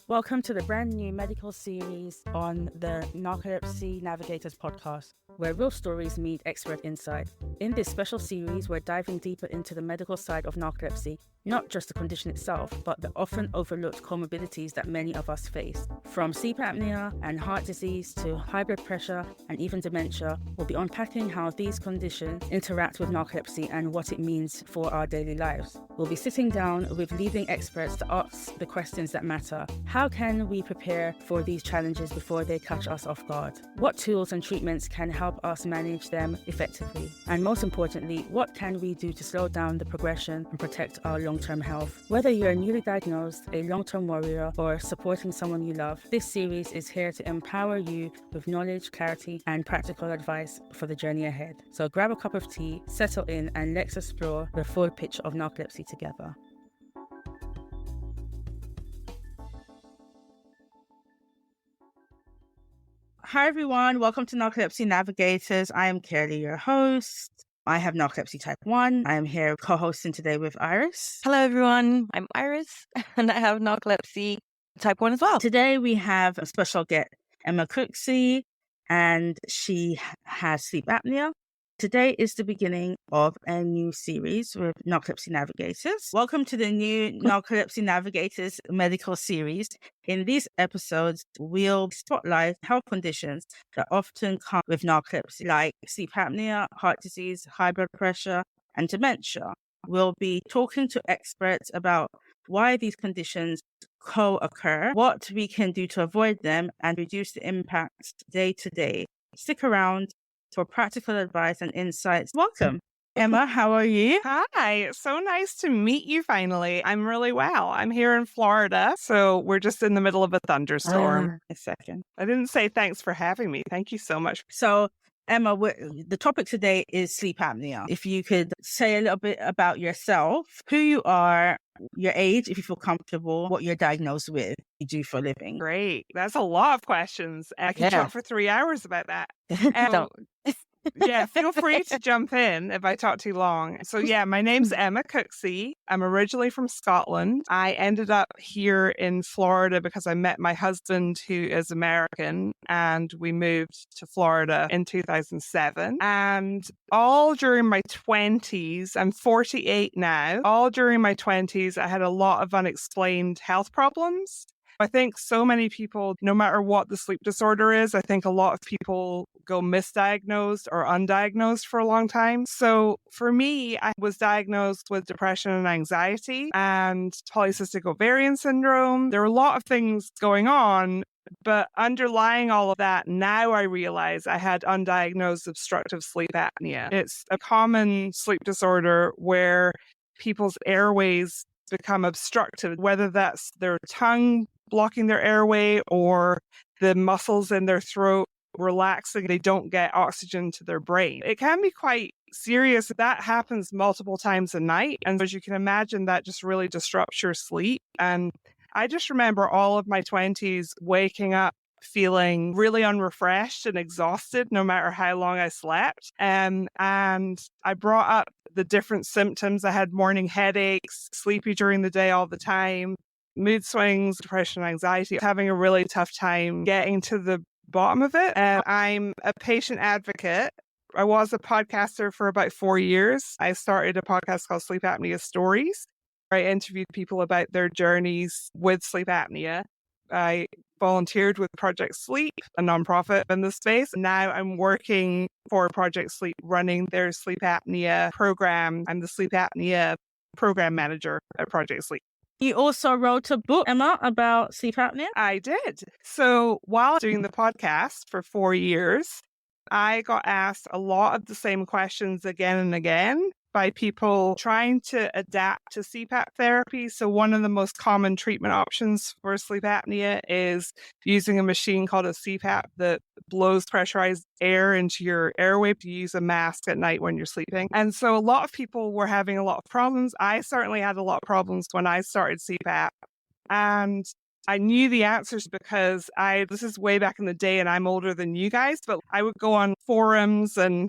Welcome to the brand new medical series on the Narcolepsy Navigators podcast, where real stories meet expert insight. In this special series, we're diving deeper into the medical side of narcolepsy, not just the condition itself, but the often overlooked comorbidities that many of us face. From sleep apnea and heart disease to high blood pressure and even dementia, we'll be unpacking how these conditions interact with narcolepsy and what it means for our daily lives. We'll be sitting down with leading experts to ask the questions that matter. How can we prepare for these challenges before they catch us off guard? What tools and treatments can help us manage them effectively? And most importantly, what can we do to slow down the progression and protect our long-term health? Whether you're newly diagnosed, a long-term warrior, or supporting someone you love, this series is here to empower you with knowledge, clarity, and practical advice for the journey ahead. So grab a cup of tea, settle in, and let's explore the full picture of narcolepsy together. Hi everyone, welcome to Narcolepsy Navigators. I am Kelly, your host. I have narcolepsy type 1. I am here co-hosting today with Iris. Hello everyone, I'm Iris and I have narcolepsy type 1 as well. Today we have a special guest, Emma Cooksey, and she has sleep apnea. Today is the beginning of a new series with Narcolepsy Navigators. Welcome to the new Narcolepsy Navigators medical series. In these episodes, we'll spotlight health conditions that often come with narcolepsy, like sleep apnea, heart disease, high blood pressure, and dementia. We'll be talking to experts about why these conditions co-occur, what we can do to avoid them, and reduce the impact day to day. Stick around for practical advice and insights. Welcome. Emma, how are you? Hi, so nice to meet you finally. I'm really well. I'm here in Florida, so we're just in the middle of a thunderstorm. A second. I didn't say thanks for having me. Thank you so much. So, Emma, the topic today is sleep apnea. If you could say a little bit about yourself, who you are, your age, if you feel comfortable, what you're diagnosed with, you do for a living. Great. That's a lot of questions. I could talk for 3 hours about that. Yeah, feel free to jump in if I talk too long. So yeah, my name's Emma Cooksey. I'm originally from Scotland. I ended up here in Florida because I met my husband, who is American, and we moved to Florida in 2007. And all during my 20s, I'm 48 now, all during my 20s, I had a lot of unexplained health problems. I think so many people, no matter what the sleep disorder is, I think a lot of people go misdiagnosed or undiagnosed for a long time. So for me, I was diagnosed with depression and anxiety and polycystic ovarian syndrome. There are a lot of things going on, but underlying all of that, now I realize I had undiagnosed obstructive sleep apnea. It's a common sleep disorder where people's airways become obstructed, whether that's their tongue blocking their airway or the muscles in their throat relaxing. They don't get oxygen to their brain. It can be quite serious. That happens multiple times a night. And as you can imagine, that just really disrupts your sleep. And I just remember all of my 20s waking up feeling really unrefreshed and exhausted no matter how long I slept. And I brought up the different symptoms. I had morning headaches, sleepy during the day all the time, mood swings, depression, anxiety, having a really tough time getting to the bottom of it. And I'm a patient advocate. I was a podcaster for about 4 years. I started a podcast called Sleep Apnea Stories. I interviewed people about their journeys with sleep apnea. I volunteered with Project Sleep, a nonprofit in this space. Now I'm working for Project Sleep, running their sleep apnea program. I'm the Sleep Apnea Program Manager at Project Sleep. You also wrote a book, Emma, about sleep apnea? I did. So while doing the podcast for 4 years, I got asked a lot of the same questions again and again by people trying to adapt to CPAP therapy. So one of the most common treatment options for sleep apnea is using a machine called a CPAP that blows pressurized air into your airway to use a mask at night when you're sleeping. And so a lot of people were having a lot of problems. I certainly had a lot of problems when I started CPAP. And I knew the answers because this is way back in the day and I'm older than you guys, but I would go on forums and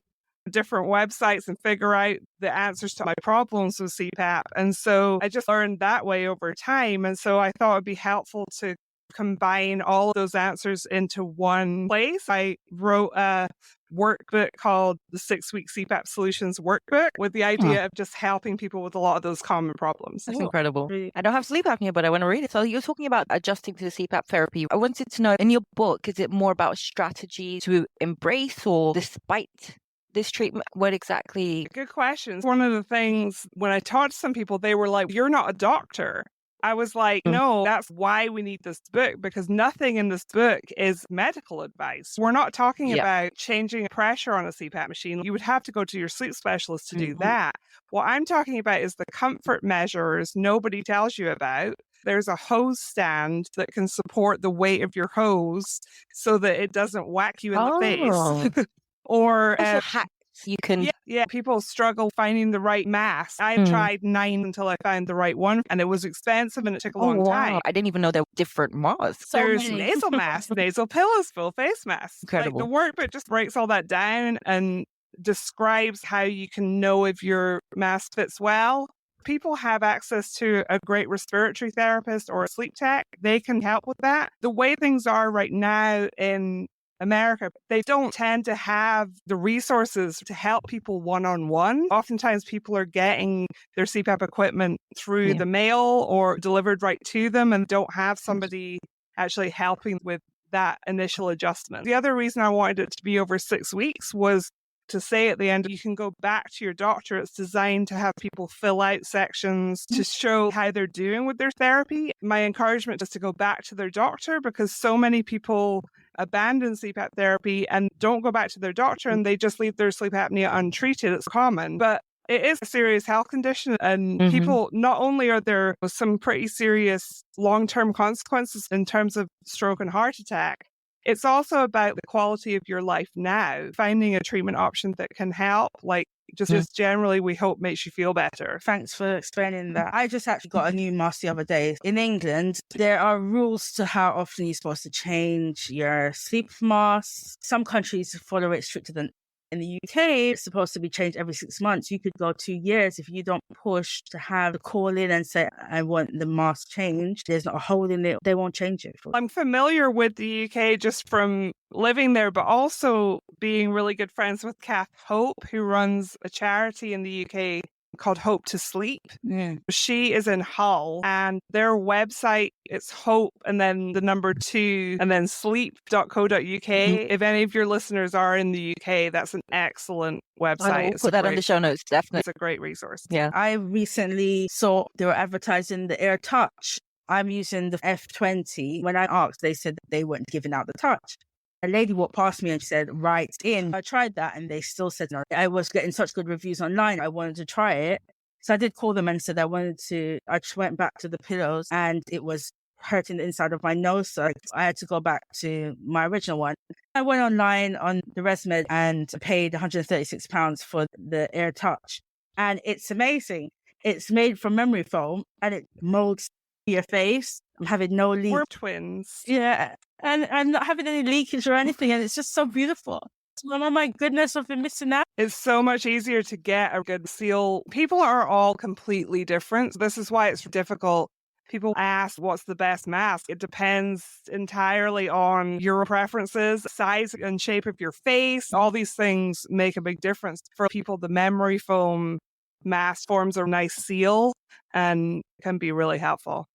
different websites and figure out the answers to my problems with CPAP. And so I just learned that way over time. And so I thought it'd be helpful to combine all of those answers into one place. I wrote a workbook called the 6-Week CPAP Solutions Workbook with the idea of just helping people with a lot of those common problems. That's incredible. I don't have sleep apnea, but I want to read it. So you're talking about adjusting to the CPAP therapy. I wanted to know, in your book, is it more about strategy to embrace or despite this treatment? What exactly? Good question. One of the things when I talked to some people, they were like, "You're not a doctor." I was like, no, that's why we need this book, because nothing in this book is medical advice. We're not talking about changing pressure on a CPAP machine. You would have to go to your sleep specialist to do that. What I'm talking about is the comfort measures nobody tells you about. There's a hose stand that can support the weight of your hose so that it doesn't whack you in the face. Or hacks you can. Yeah, people struggle finding the right mask. I tried 9 until I found the right one, and it was expensive and it took a long time. I didn't even know there were different masks. There's nasal masks, nasal pillows, full face masks. Incredible. Like, the workbook just breaks all that down and describes how you can know if your mask fits well. People have access to a great respiratory therapist or a sleep tech. They can help with that. The way things are right now in America, they don't tend to have the resources to help people one-on-one. Oftentimes people are getting their CPAP equipment through the mail or delivered right to them and don't have somebody actually helping with that initial adjustment. The other reason I wanted it to be over 6 weeks was to say at the end, you can go back to your doctor. It's designed to have people fill out sections to show how they're doing with their therapy. My encouragement is to go back to their doctor, because so many people abandon CPAP therapy and don't go back to their doctor, and they just leave their sleep apnea untreated. It's common, but it is a serious health condition, and people, not only are there some pretty serious long-term consequences in terms of stroke and heart attack, it's also about the quality of your life now. Finding a treatment option that can help, like just generally, we hope makes you feel better. Thanks for explaining that. I just actually got a new mask the other day. In England, there are rules to how often you're supposed to change your sleep mask. Some countries follow it stricter than in the UK. It's supposed to be changed every 6 months. You could go 2 years if you don't push to have the call in and say, I want the mask changed. There's not a hole in it. They won't change it. I'm familiar with the UK just from living there, but also being really good friends with Kath Hope, who runs a charity in the UK called Hope to Sleep. She is in Hull, and their website, it's hope and then the number 2 and then sleep.co.uk. If any of your listeners are in the UK, that's an excellent website. I'll put that on the show notes, definitely. It's a great resource. Yeah. I recently saw they were advertising the Air Touch. I'm using the F20. When I asked, they said that they weren't giving out the Touch. A lady walked past me and she said, right in. I tried that and they still said no. I was getting such good reviews online. I wanted to try it. So I did call them and said I just went back to the pillows and it was hurting the inside of my nose. So I had to go back to my original one. I went online on the ResMed and paid £136 for the Air Touch. And it's amazing. It's made from memory foam and it molds your face. I'm having no leak. We're twins. Yeah. And I'm not having any leakage or anything. And it's just so beautiful. Oh my goodness, I've been missing out. It's so much easier to get a good seal. People are all completely different. This is why it's difficult. People ask, what's the best mask? It depends entirely on your preferences, size and shape of your face. All these things make a big difference. For people, the memory foam mask forms a nice seal and can be really helpful.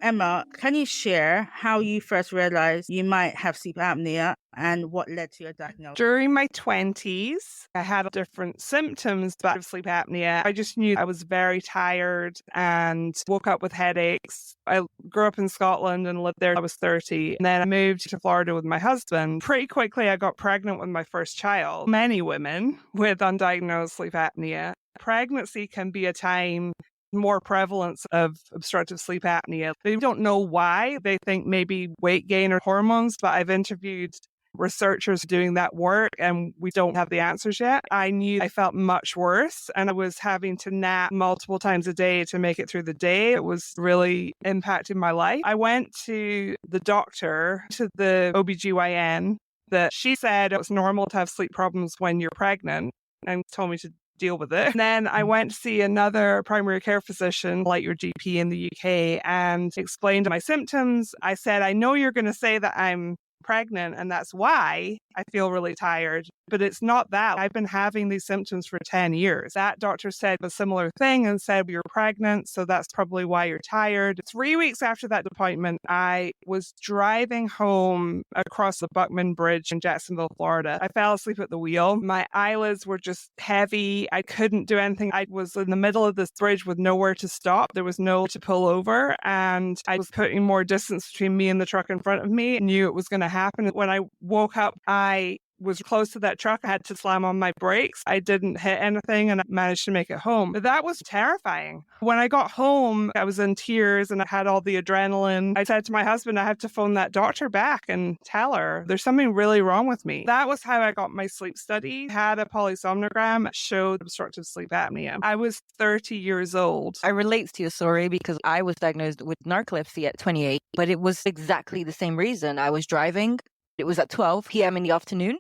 Emma, can you share how you first realized you might have sleep apnea and what led to your diagnosis? During my 20s, I had different symptoms of sleep apnea. I just knew I was very tired and woke up with headaches. I grew up in Scotland and lived there. I was 30. And then I moved to Florida with my husband. Pretty quickly, I got pregnant with my first child. Many women with undiagnosed sleep apnea. Pregnancy can be a time more prevalence of obstructive sleep apnea. They don't know why. They think maybe weight gain or hormones, but I've interviewed researchers doing that work and we don't have the answers yet. I knew I felt much worse and I was having to nap multiple times a day to make it through the day. It was really impacting my life. I went to the doctor, to the OBGYN, that she said it was normal to have sleep problems when you're pregnant and told me to deal with it. And then I went to see another primary care physician, like your GP in the UK, and explained my symptoms. I said, I know you're going to say that I'm pregnant and that's why I feel really tired, but it's not that. I've been having these symptoms for 10 years. That doctor said a similar thing and said, you're pregnant, so that's probably why you're tired. 3 weeks after that appointment, I was driving home across the Buckman Bridge in Jacksonville, Florida. I fell asleep at the wheel. My eyelids were just heavy. I couldn't do anything. I was in the middle of this bridge with nowhere to stop. There was no to pull over, and I was putting more distance between me and the truck in front of me. I knew it was going to happen. When I woke up, I was close to that truck. I had to slam on my brakes. I didn't hit anything and I managed to make it home. But that was terrifying. When I got home, I was in tears and I had all the adrenaline. I said to my husband, I have to phone that doctor back and tell her there's something really wrong with me. That was how I got my sleep study. Had a polysomnogram, showed obstructive sleep apnea. I was 30 years old. I relate to your story because I was diagnosed with narcolepsy at 28, but it was exactly the same reason. I was driving. It was at 12 p.m. in the afternoon.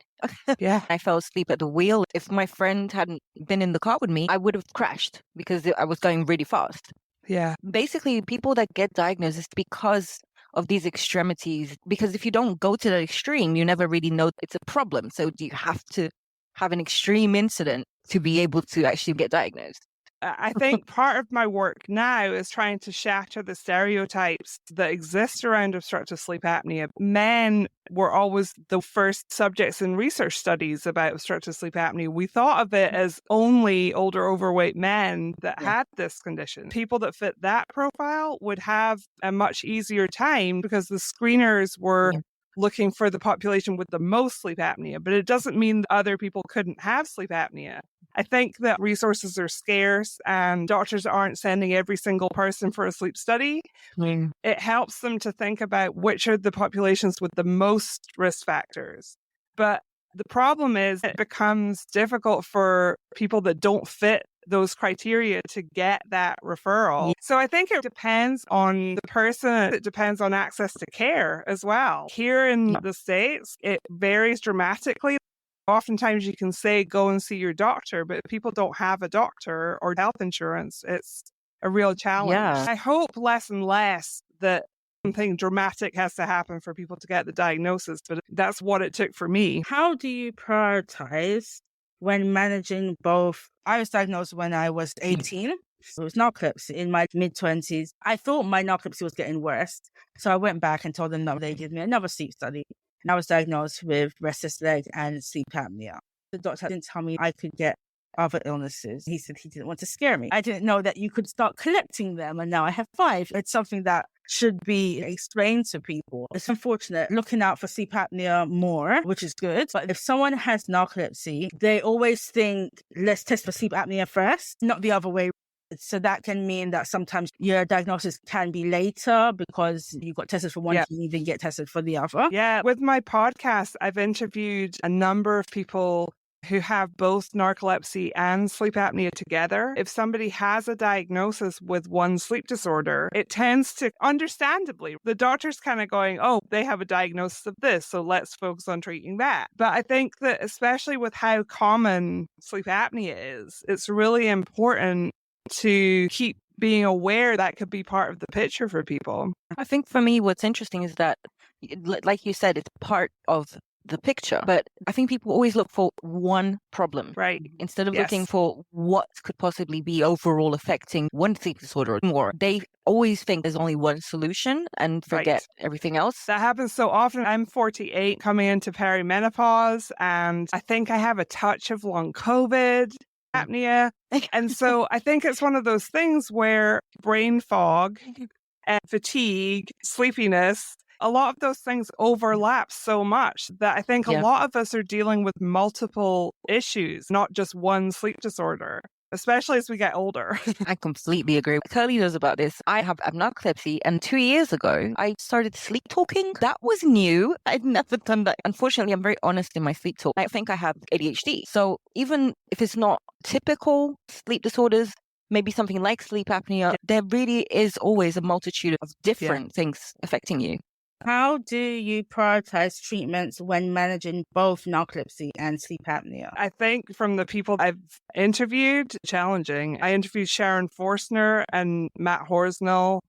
Yeah. I fell asleep at the wheel. If my friend hadn't been in the car with me, I would have crashed because I was going really fast. Yeah. Basically, people that get diagnosed is because of these extremities. Because if you don't go to the extreme, you never really know it's a problem. So do you have to have an extreme incident to be able to actually get diagnosed? I think part of my work now is trying to shatter the stereotypes that exist around obstructive sleep apnea. Men were always the first subjects in research studies about obstructive sleep apnea. We thought of it as only older, overweight men that had this condition. People that fit that profile would have a much easier time because the screeners were looking for the population with the most sleep apnea, but it doesn't mean that other people couldn't have sleep apnea. I think that resources are scarce and doctors aren't sending every single person for a sleep study. It helps them to think about which are the populations with the most risk factors. But the problem is it becomes difficult for people that don't fit those criteria to get that referral. So I think it depends on the person. It depends on access to care as well. Here in the States, it varies dramatically. Oftentimes you can say, go and see your doctor, but if people don't have a doctor or health insurance, it's a real challenge. Yeah. I hope less and less that something dramatic has to happen for people to get the diagnosis, but that's what it took for me. How do you prioritize when managing both? I was diagnosed when I was 18. It was narcolepsy in my mid-20s. I thought my narcolepsy was getting worse. So I went back and told them that they give me another sleep study. And I was diagnosed with restless leg and sleep apnea. The doctor didn't tell me I could get other illnesses. He said he didn't want to scare me. I didn't know that you could start collecting them, and now I have 5. It's something that should be explained to people. It's unfortunate looking out for sleep apnea more, which is good. But if someone has narcolepsy, they always think, let's test for sleep apnea first, not the other way. So that can mean that sometimes your diagnosis can be later because you got tested for one, you didn't get tested for the other. Yeah, with my podcast, I've interviewed a number of people who have both narcolepsy and sleep apnea together. If somebody has a diagnosis with one sleep disorder, it tends to, understandably, the doctor's kind of going, oh, they have a diagnosis of this, so let's focus on treating that. But I think that especially with how common sleep apnea is, it's really important to keep being aware that could be part of the picture for people. I think for me, what's interesting is that, like you said, it's part of the picture. But I think people always look for one problem. Right. Instead of looking for what could possibly be overall affecting one sleep disorder more. They always think there's only one solution and forget everything else. That happens so often. I'm 48, coming into perimenopause, and I think I have a touch of long COVID apnea. And so I think it's one of those things where brain fog and fatigue, sleepiness, a lot of those things overlap so much that I think a lot of us are dealing with multiple issues, not just one sleep disorder, especially as we get older. I completely agree. Curly knows about this. I have narcolepsy, and 2 years ago, I started sleep talking. That was new. I'd never done that. Unfortunately, I'm very honest in my sleep talk. I think I have ADHD. So even if it's not typical sleep disorders, maybe something like sleep apnea, there really is always a multitude of different things affecting you. How do you prioritize treatments when managing both narcolepsy and sleep apnea? I think from the people I've interviewed, challenging. I interviewed Sharon Forstner and Matt Horsnell.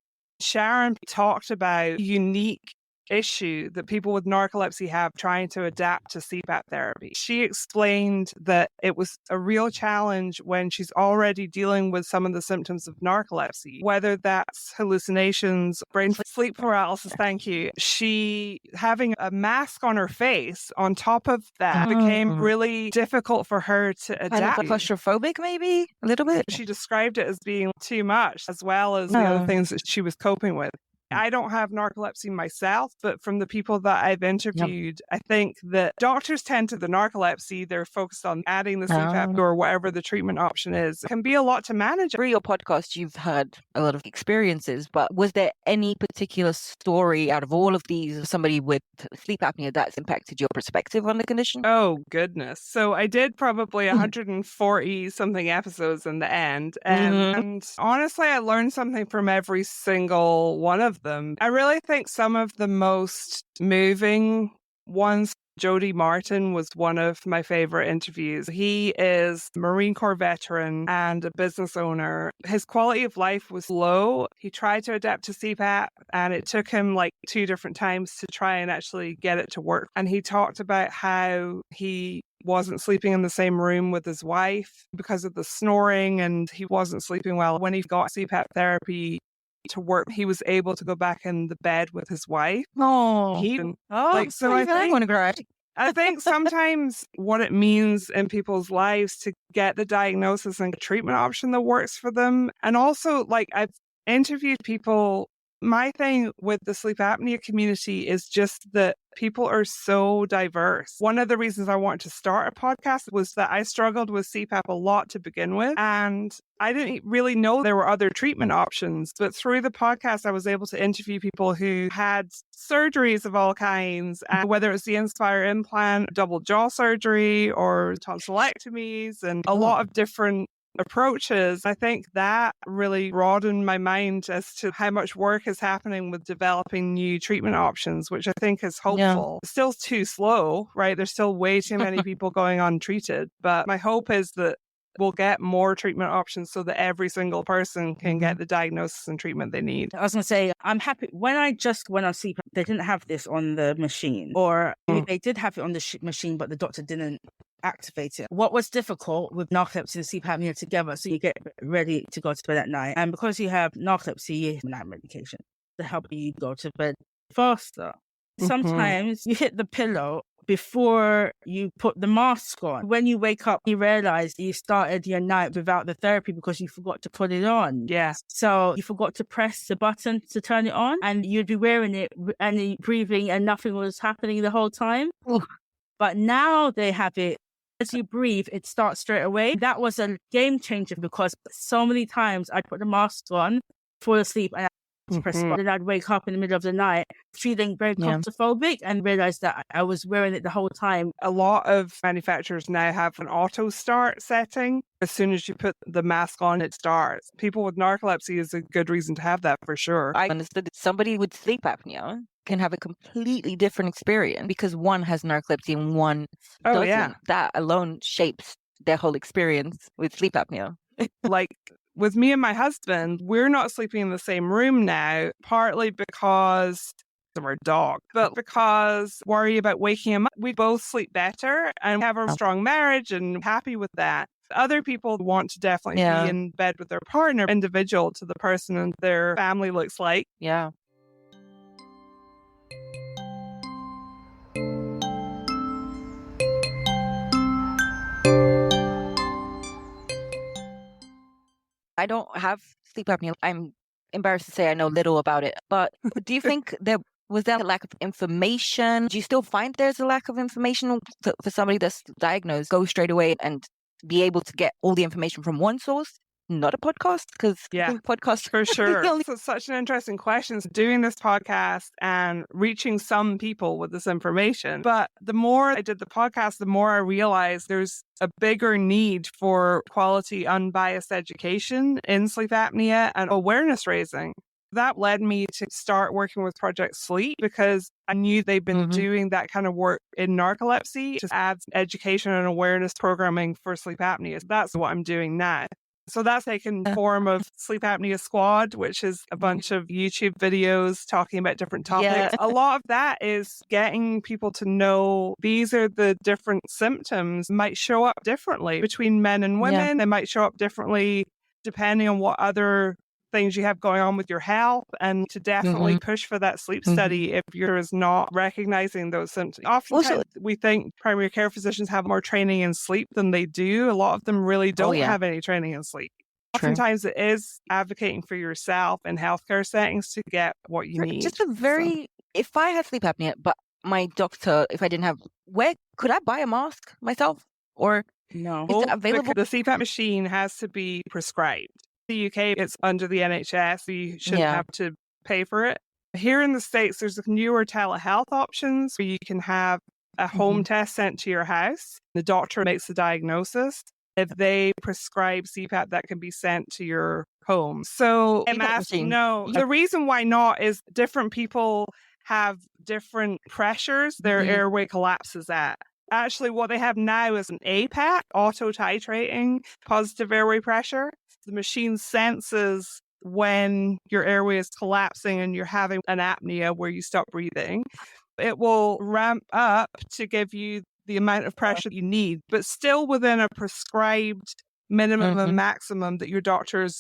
Sharon talked about unique issue that people with narcolepsy have trying to adapt to CPAP therapy. She explained that it was a real challenge when she's already dealing with some of the symptoms of narcolepsy, whether that's hallucinations, brain sleep paralysis, thank you. She having a mask on her face on top of that became really difficult for her to adapt. Kind of claustrophobic, maybe a little bit. She described it as being too much, as well as the other things that she was coping with. I don't have narcolepsy myself, but from the people that I've interviewed, I think that doctors tend to the narcolepsy, they're focused on adding the CPAP or whatever the treatment option is. It can be a lot to manage. Through your podcast, you've had a lot of experiences, but was there any particular story out of all of these, somebody with sleep apnea that's impacted your perspective on the condition? Oh, goodness. So I did probably 140 something episodes in the end. And honestly, I learned something from every single one of them. I really think some of the most moving ones, Jody Martin was one of my favorite interviews. He is a Marine Corps veteran and a business owner. His quality of life was low. He tried to adapt to CPAP and it took him like 2 different times to try and actually get it to work. And he talked about how he wasn't sleeping in the same room with his wife because of the snoring, and he wasn't sleeping well. When he got CPAP therapy to work, he was able to go back in the bed with his wife. I want to cry. I think sometimes what it means in people's lives to get the diagnosis and treatment option that works for them. And also, like, I've interviewed people. My thing with the sleep apnea community is just that people are so diverse. One of the reasons I wanted to start a podcast was that I struggled with CPAP a lot to begin with, and I didn't really know there were other treatment options. But through the podcast, I was able to interview people who had surgeries of all kinds, and whether it was the Inspire implant, double jaw surgery, or tonsillectomies, and a lot of different approaches. I think that really broadened my mind as to how much work is happening with developing new treatment options, which I think is hopeful. Yeah. Still too slow, right? There's still way too many people going untreated. But my hope is that we'll get more treatment options so that every single person can get the diagnosis and treatment they need. I was going to say, I'm happy. When I just went on CPAP, they didn't have this on the machine. Or they did have it on the machine, but the doctor didn't activate it. What was difficult with narcolepsy and sleep apnea together, so you get ready to go to bed at night. And because you have narcolepsy, you have night medication to help you go to bed faster. Sometimes you hit the pillow before you put the mask on. When you wake up, you realize you started your night without the therapy because you forgot to put it on. Yes. So you forgot to press the button to turn it on, and you'd be wearing it and breathing and nothing was happening the whole time. But now they have it. As you breathe, it starts straight away. That was a game changer because so many times I'd put the mask on, fall asleep, and press button, and I'd wake up in the middle of the night feeling very claustrophobic and realize that I was wearing it the whole time. A lot of manufacturers now have an auto start setting. As soon as you put the mask on, it starts. People with narcolepsy is a good reason to have that for sure. I understood that somebody with sleep apnea can have a completely different experience because one has narcolepsy and one doesn't. Yeah. That alone shapes their whole experience with sleep apnea. Like with me and my husband, we're not sleeping in the same room now, partly because of our dog, but because worry about waking him up. We both sleep better and have a strong marriage and happy with that. Other people want to definitely be in bed with their partner, individual to the person and their family looks like. Yeah. I don't have sleep apnea. I'm embarrassed to say I know little about it. But do you think was there a lack of information? Do you still find there's a lack of information for somebody that's diagnosed? Go straight away and be able to get all the information from one source? Not a podcast, because podcasts for sure. It's such an interesting question. Doing this podcast and reaching some people with this information. But the more I did the podcast, the more I realized there's a bigger need for quality, unbiased education in sleep apnea and awareness raising. That led me to start working with Project Sleep because I knew they've been doing that kind of work in narcolepsy, just adds education and awareness programming for sleep apnea. That's what I'm doing now. So that's taken form of Sleep Apnea Squad, which is a bunch of YouTube videos talking about different topics. Yeah. A lot of that is getting people to know these are the different symptoms might show up differently between men and women. Yeah. They might show up differently depending on what other things you have going on with your health, and to definitely push for that sleep study if you're not recognizing those symptoms. Oftentimes we think primary care physicians have more training in sleep than they do. A lot of them really don't have any training in sleep. True. Oftentimes it is advocating for yourself in healthcare settings to get what you need. Just if I had sleep apnea, but my doctor, if I didn't have, where could I buy a mask myself? Or no, is it available? The CPAP machine has to be prescribed. The UK, it's under the NHS, so you shouldn't have to pay for it. Here in the States, there's newer telehealth options where you can have a home test sent to your house. The doctor makes the diagnosis. If they prescribe CPAP, that can be sent to your home. So the reason why not is different people have different pressures their airway collapses at. Actually, what they have now is an APAP, auto-titrating positive airway pressure. The machine senses when your airway is collapsing and you're having an apnea where you stop breathing. It will ramp up to give you the amount of pressure you need, but still within a prescribed minimum and maximum that your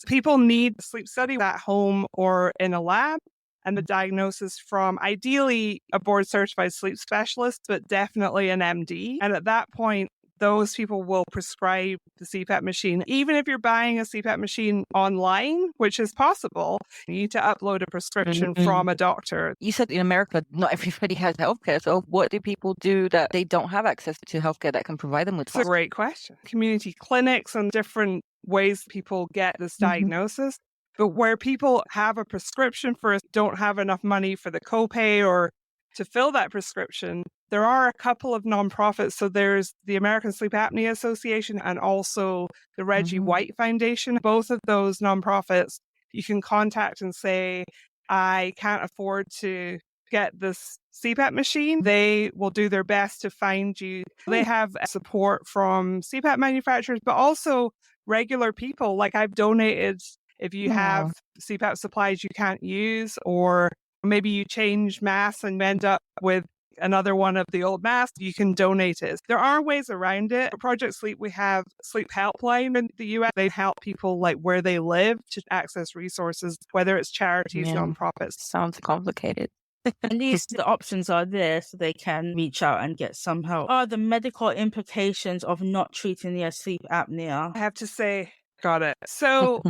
people need a sleep study at home or in a lab, and the diagnosis from ideally a board certified sleep specialist, but definitely an MD. And at that point, those people will prescribe the CPAP machine. Even if you're buying a CPAP machine online, which is possible, you need to upload a prescription from a doctor. You said in America, not everybody has healthcare. So what do people do that they don't have access to healthcare that can provide them with? That's a great question. Community clinics and different ways people get this diagnosis. But where people have a prescription for it, don't have enough money for the copay or to fill that prescription, there are a couple of nonprofits. So there's the American Sleep Apnea Association and also the Reggie White Foundation. Both of those nonprofits you can contact and say, I can't afford to get this CPAP machine. They will do their best to find you. They have support from CPAP manufacturers, but also regular people. Like I've donated if you have CPAP supplies you can't use, or maybe you change masks and end up with another one of the old masks, you can donate it. There are ways around it. At Project Sleep, we have Sleep Helpline in the US. They help people like where they live to access resources, whether it's charities, nonprofits. Sounds complicated. At least the options are there so they can reach out and get some help. What are the medical implications of not treating their sleep apnea? I have to say, got it. So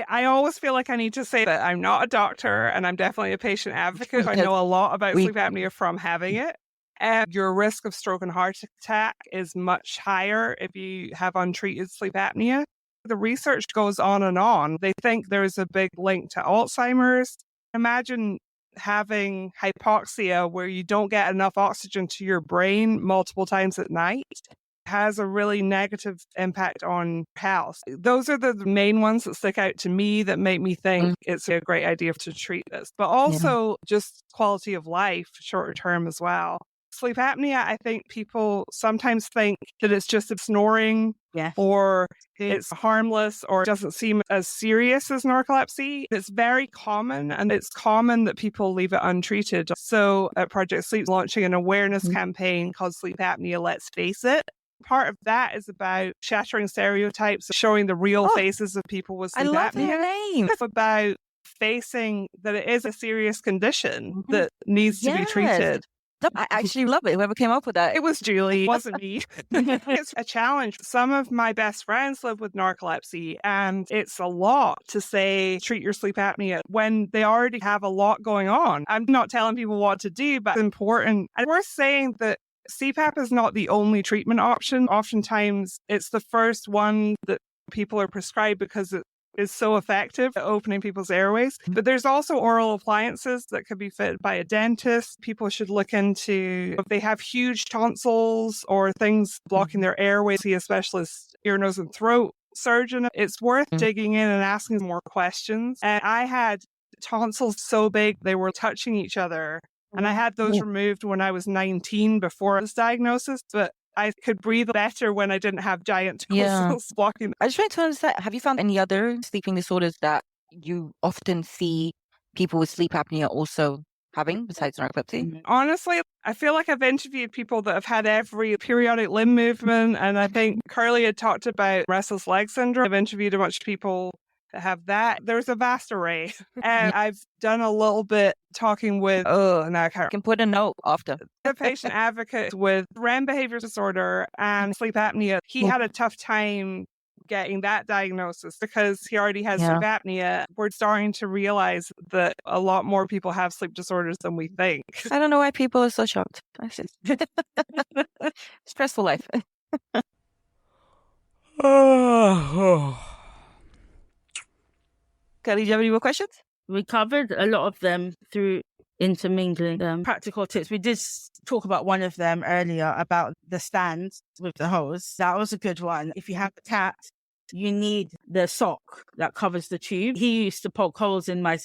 I always feel like I need to say that I'm not a doctor and I'm definitely a patient advocate. I know a lot about sleep apnea from having it. And your risk of stroke and heart attack is much higher if you have untreated sleep apnea. The research goes on and on. They think there's a big link to Alzheimer's. Imagine having hypoxia where you don't get enough oxygen to your brain multiple times at night. Has a really negative impact on health. Those are the main ones that stick out to me that make me think it's a great idea to treat this, but also just quality of life, shorter term as well. Sleep apnea, I think people sometimes think that it's just snoring or it's harmless or doesn't seem as serious as narcolepsy. It's very common, and it's common that people leave it untreated. So at Project Sleep, launching an awareness campaign called Sleep Apnea Let's Face It. Part of that is about shattering stereotypes, showing the real faces of people with sleep apnea. I love that name. It's about facing that it is a serious condition that needs to be treated. I actually love it. Whoever came up with that. It was Julie. It wasn't me. It's a challenge. Some of my best friends live with narcolepsy, and it's a lot to say, treat your sleep apnea when they already have a lot going on. I'm not telling people what to do, but it's important. And we're saying that CPAP is not the only treatment option. Oftentimes, it's the first one that people are prescribed because it is so effective at opening people's airways. But there's also oral appliances that could be fitted by a dentist. People should look into if they have huge tonsils or things blocking their airways, see a specialist ear, nose, and throat surgeon. It's worth digging in and asking more questions. And I had tonsils so big they were touching each other. And I had those removed when I was 19 before this diagnosis, but I could breathe better when I didn't have giant tonsils blocking. I just trying to understand, have you found any other sleeping disorders that you often see people with sleep apnea also having besides narcolepsy? Honestly, I feel like I've interviewed people that have had every periodic limb movement, and I think Curly had talked about restless leg syndrome. I've interviewed a bunch of people that have that. There's a vast array. And I've done a little bit talking with, now I can put a note after. The patient advocate with REM behavior disorder and sleep apnea. He had a tough time getting that diagnosis because he already has sleep apnea. We're starting to realize that a lot more people have sleep disorders than we think. I don't know why people are so shocked. Stressful life. Kelly, do you have any more questions? We covered a lot of them through intermingling practical tips. We did talk about one of them earlier about the stand with the hose. That was a good one. If you have a cat, you need the sock that covers the tube. He used to poke holes in my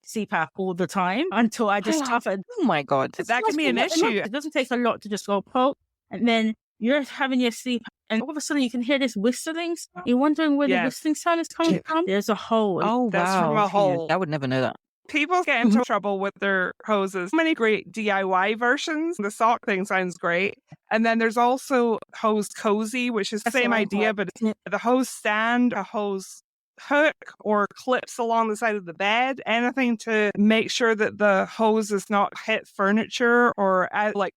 CPAP all the time until I just toughened. Oh my God. That can be an issue. It doesn't take a lot to just go poke. And then you're having your sleep and all of a sudden you can hear this whistling. You're wondering where the whistling sound is coming from. There's a hole. Oh, that's wow. from a hole. I would never know that. People get into trouble with their hoses. Many great DIY versions. The sock thing sounds great. And then there's also hose cozy, which is the same idea, but it's the hose stand, a hose hook or clips along the side of the bed, anything to make sure that the hose does not hit furniture or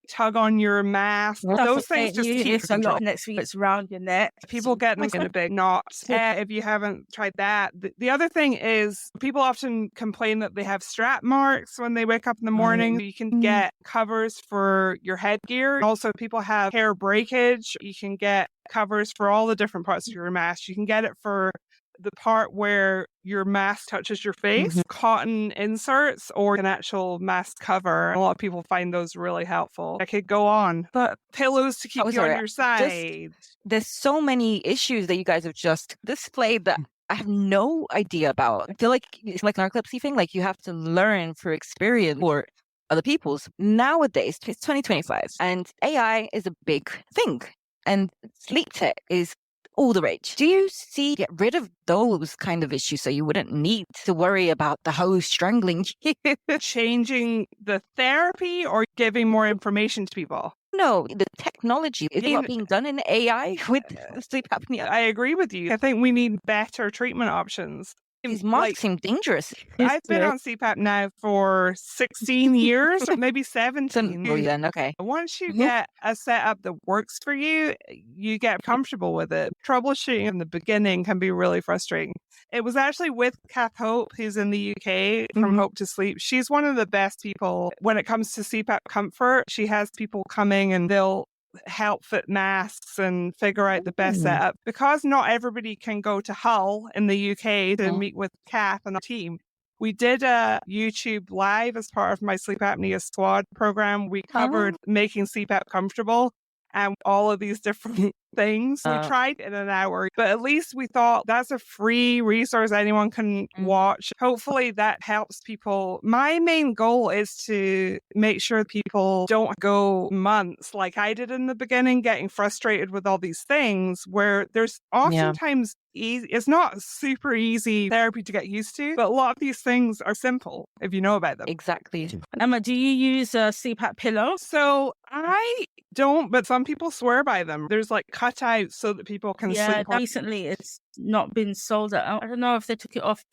tug on your mask. Those things just keep control. Next week it's around your neck. People get in a big knot. If you haven't tried that. The other thing is people often complain that they have strap marks when they wake up in the morning. You can get covers for your headgear. Also, people have hair breakage. You can get covers for all the different parts of your mask. You can get it for the part where your mask touches your face, cotton inserts, or an actual mask cover. A lot of people find those really helpful. I could go on, but pillows to keep you on your side. There's so many issues that you guys have just displayed that I have no idea about. I feel like it's like an narcolepsy thing. Like you have to learn through experience or other people's. Nowadays, it's 2025 and AI is a big thing and sleep tech is all the rage. Do you see get rid of those kind of issues so you wouldn't need to worry about the hose strangling you? Changing the therapy or giving more information to people? No, the technology is not being done in AI with sleep apnea. I agree with you. I think we need better treatment options. These masks seem dangerous. I've been on CPAP now for 16 years, maybe 17. Then, okay. Once you get a setup that works for you, you get comfortable with it. Troubleshooting in the beginning can be really frustrating. It was actually with Kath Hope, who's in the UK from Hope to Sleep. She's one of the best people when it comes to CPAP comfort. She has people coming and they'll help fit masks and figure out the best setup. Because not everybody can go to Hull in the UK to meet with Kath and our team. We did a YouTube live as part of my Sleep Apnea Squad program. We covered making CPAP comfortable and all of these different things. We tried in an hour, but at least we thought that's a free resource anyone can watch. Hopefully that helps people. My main goal is to make sure people don't go months like I did in the beginning, getting frustrated with all these things where there's oftentimes it's not super easy therapy to get used to, but a lot of these things are simple if you know about them. Exactly. Emma, do you use a CPAP pillow? So I don't, but some people swear by them. There's like cutouts so that people can sleep. Recently it's not been sold. I don't know if they took it off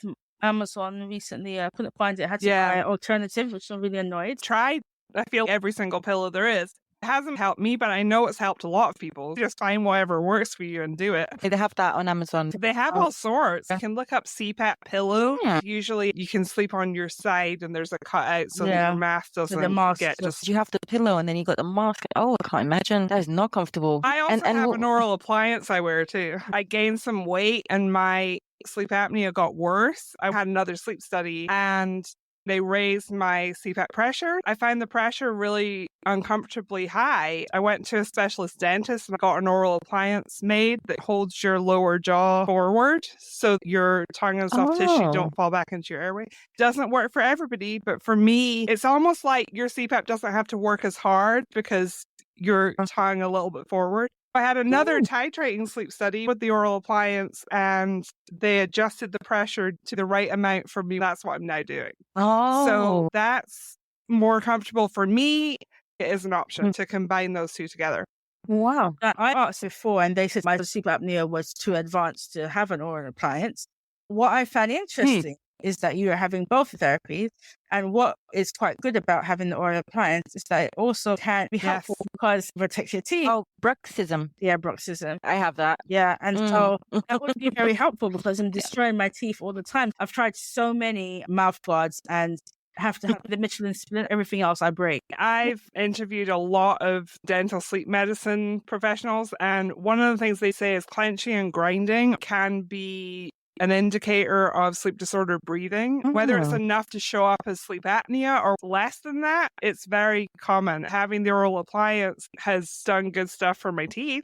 Amazon recently. I couldn't find it. I had to buy an alternative, which I'm really annoyed. Tried, I feel, every single pillow there is. It hasn't helped me, but I know it's helped a lot of people. Just find whatever works for you and do it. They have that on Amazon. They have all sorts. You can look up CPAP pillow. Usually you can sleep on your side and there's a cutout so that your mask doesn't get just... You have the pillow and then you got the mask. Oh, I can't imagine. That is not comfortable. I also have an oral appliance I wear too. I gained some weight and my sleep apnea got worse. I had another sleep study and They raised my CPAP pressure. I find the pressure really uncomfortably high. I went to a specialist dentist and got an oral appliance made that holds your lower jaw forward so your tongue and soft tissue don't fall back into your airway. Doesn't work for everybody, but for me, it's almost like your CPAP doesn't have to work as hard because your tongue a little bit forward. I had another titrating sleep study with the oral appliance and they adjusted the pressure to the right amount for me. That's what I'm now doing. So that's more comfortable for me. It is an option to combine those two together. Wow. I asked before and they said my sleep apnea was too advanced to have an oral appliance. What I found interesting is that you are having both therapies. And what is quite good about having the oral appliance is that it also can be helpful because it protects your teeth. Oh, bruxism. Yeah, bruxism. I have that. Yeah, and so that would be very helpful because I'm destroying my teeth all the time. I've tried so many mouth guards and have to have the Michelin splint, everything else I break. I've interviewed a lot of dental sleep medicine professionals, and one of the things they say is clenching and grinding can be an indicator of sleep disorder breathing. Whether it's enough to show up as sleep apnea or less than that, it's very common. Having the oral appliance has done good stuff for my teeth.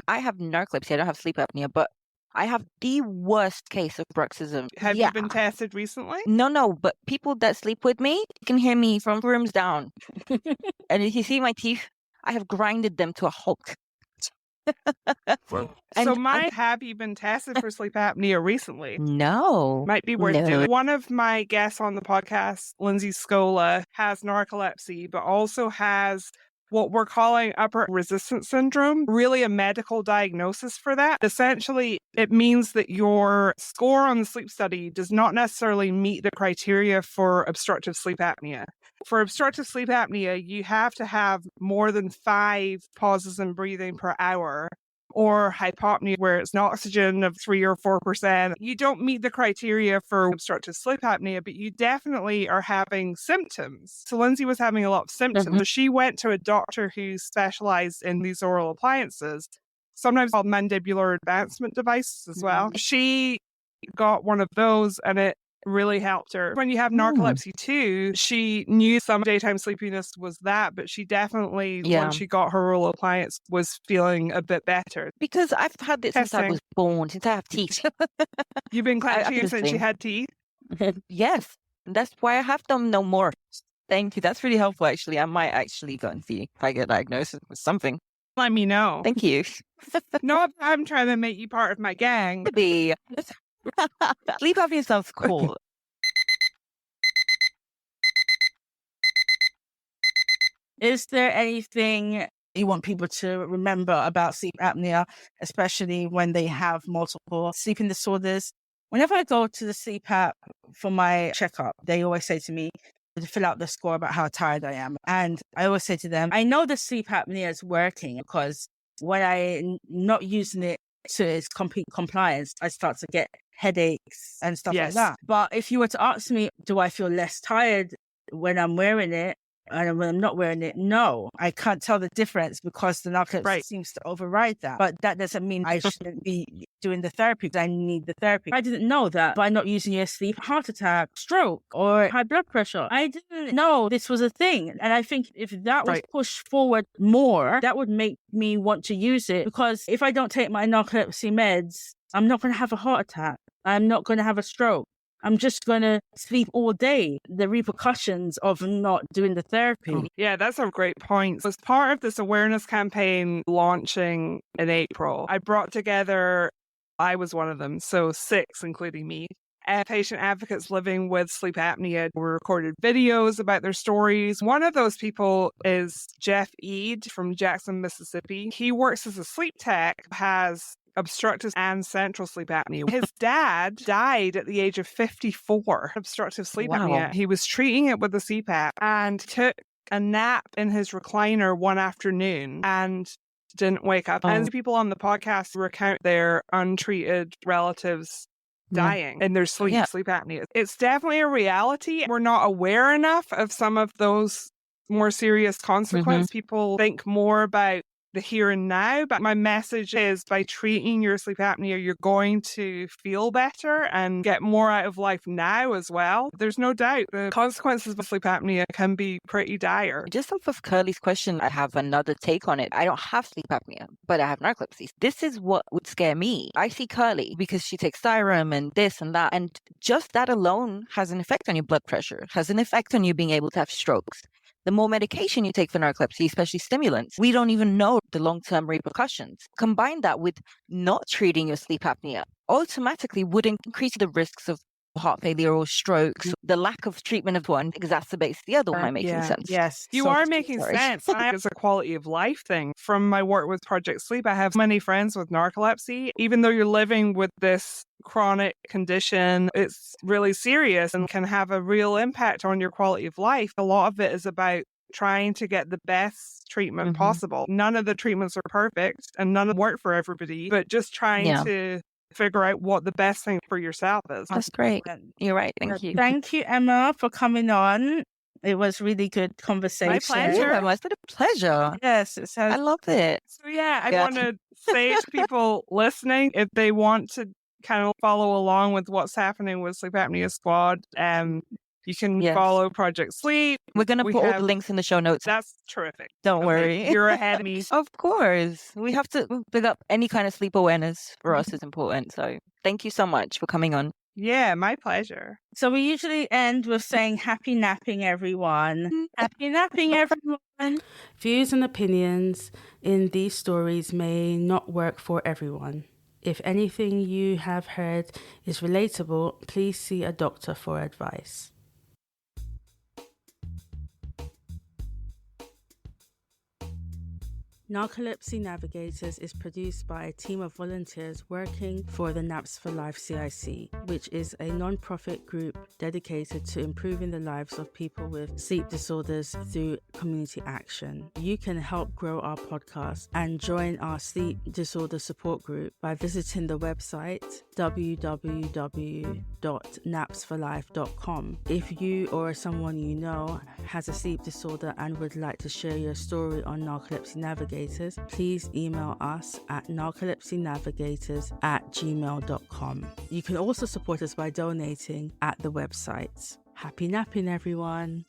I have narcolepsy. I don't have sleep apnea, but I have the worst case of bruxism. Have you been tested recently? No, but people that sleep with me can hear me from rooms down. And if you see my teeth, I have grinded them to a halt. Have you been tested for sleep apnea recently? No. Might be worth doing. One of my guests on the podcast, Lindsay Scola, has narcolepsy, but also has what we're calling upper resistance syndrome, really a medical diagnosis for that. Essentially, it means that your score on the sleep study does not necessarily meet the criteria for obstructive sleep apnea. For obstructive sleep apnea, you have to have more than 5 pauses in breathing per hour, or hypopnea, where it's an oxygen of 3 or 4%. You don't meet the criteria for obstructive sleep apnea, but you definitely are having symptoms. So Lindsay was having a lot of symptoms. So she went to a doctor who specialized in these oral appliances, sometimes called mandibular advancement devices as well. She got one of those and it really helped her. When you have narcolepsy too, she knew some daytime sleepiness was that, but she definitely, when she got her oral appliance, was feeling a bit better. Because I've had this since I was born, since I have teeth. You've been clenching since you had teeth? Yes. That's why I have them no more. Thank you. That's really helpful, actually. I might actually go and see if I get diagnosed with something. Let me know. Thank you. No, I'm trying to make you part of my gang. Maybe. Sleep apnea sounds cool. Is there anything you want people to remember about sleep apnea, especially when they have multiple sleeping disorders? Whenever I go to the CPAP for my checkup, they always say to me to fill out the score about how tired I am. And I always say to them, I know the sleep apnea is working because when I'm not using it to its complete compliance, I start to get headaches and stuff like that. But if you were to ask me, do I feel less tired when I'm wearing it and when I'm not wearing it? No, I can't tell the difference because the narcolepsy seems to override that. But that doesn't mean I shouldn't be doing the therapy because I need the therapy. I didn't know that by not using your sleep, heart attack, stroke, or high blood pressure. I didn't know this was a thing. And I think if that was pushed forward more, that would make me want to use it, because if I don't take my narcolepsy meds, I'm not going to have a heart attack. I'm not going to have a stroke. I'm just going to sleep all day. The repercussions of not doing the therapy. Yeah, that's a great point. As part of this awareness campaign launching in April, I brought together, I was one of them, so 6, including me, patient advocates living with sleep apnea. We recorded videos about their stories. One of those people is Jeff Eade from Jackson, Mississippi. He works as a sleep tech, has obstructive and central sleep apnea. His dad died at the age of 54, obstructive sleep apnea. He was treating it with a CPAP and took a nap in his recliner one afternoon and didn't wake up. And people on the podcast recount their untreated relatives dying in their sleep apnea. It's definitely a reality. We're not aware enough of some of those more serious consequences. People think more about the here and now. But my message is, by treating your sleep apnea, you're going to feel better and get more out of life now as well. There's no doubt the consequences of sleep apnea can be pretty dire. Just off of Curly's question, I have another take on it. I don't have sleep apnea, but I have narcolepsy. This is what would scare me. I see Curly because she takes Xyrem and this and that, and just that alone has an effect on your blood pressure, has an effect on you being able to have strokes. The more medication you take for narcolepsy, especially stimulants, we don't even know the long-term repercussions. Combine that with not treating your sleep apnea, automatically would increase the risks of heart failure or strokes. The lack of treatment of one exacerbates the other. Am I making sense? Yes, you are making sense. It's a quality of life thing. From my work with Project Sleep, I have many friends with narcolepsy. Even though you're living with this chronic condition, it's really serious and can have a real impact on your quality of life. A lot of it is about trying to get the best treatment possible. None of the treatments are perfect and none of them work for everybody, but just trying to figure out what the best thing for yourself is. That's great. You're right. Thank you. Thank you, Emma, for coming on. It was really good conversation. My pleasure. Yeah, it's been a pleasure. Yes, I loved it. So I want to say to people listening, if they want to kind of follow along with what's happening with Sleep Apnea Squad, you can follow Project Sleep. We're going to put all the links in the show notes. That's terrific. Don't worry. You're ahead of me. Of course. We have to pick up any kind of sleep awareness for us is important. So thank you so much for coming on. Yeah, my pleasure. So we usually end with saying happy napping, everyone. Happy napping, everyone. Views and opinions in these stories may not work for everyone. If anything you have heard is relatable, please see a doctor for advice. Narcolepsy Navigators is produced by a team of volunteers working for the Naps for Life CIC, which is a non-profit group dedicated to improving the lives of people with sleep disorders through community action. You can help grow our podcast and join our sleep disorder support group by visiting the website www.napsforlife.com. If you or someone you know has a sleep disorder and would like to share your story on Narcolepsy Navigators, please email us at narcolepsynavigators@gmail.com. You can also support us by donating at the website. Happy napping, everyone.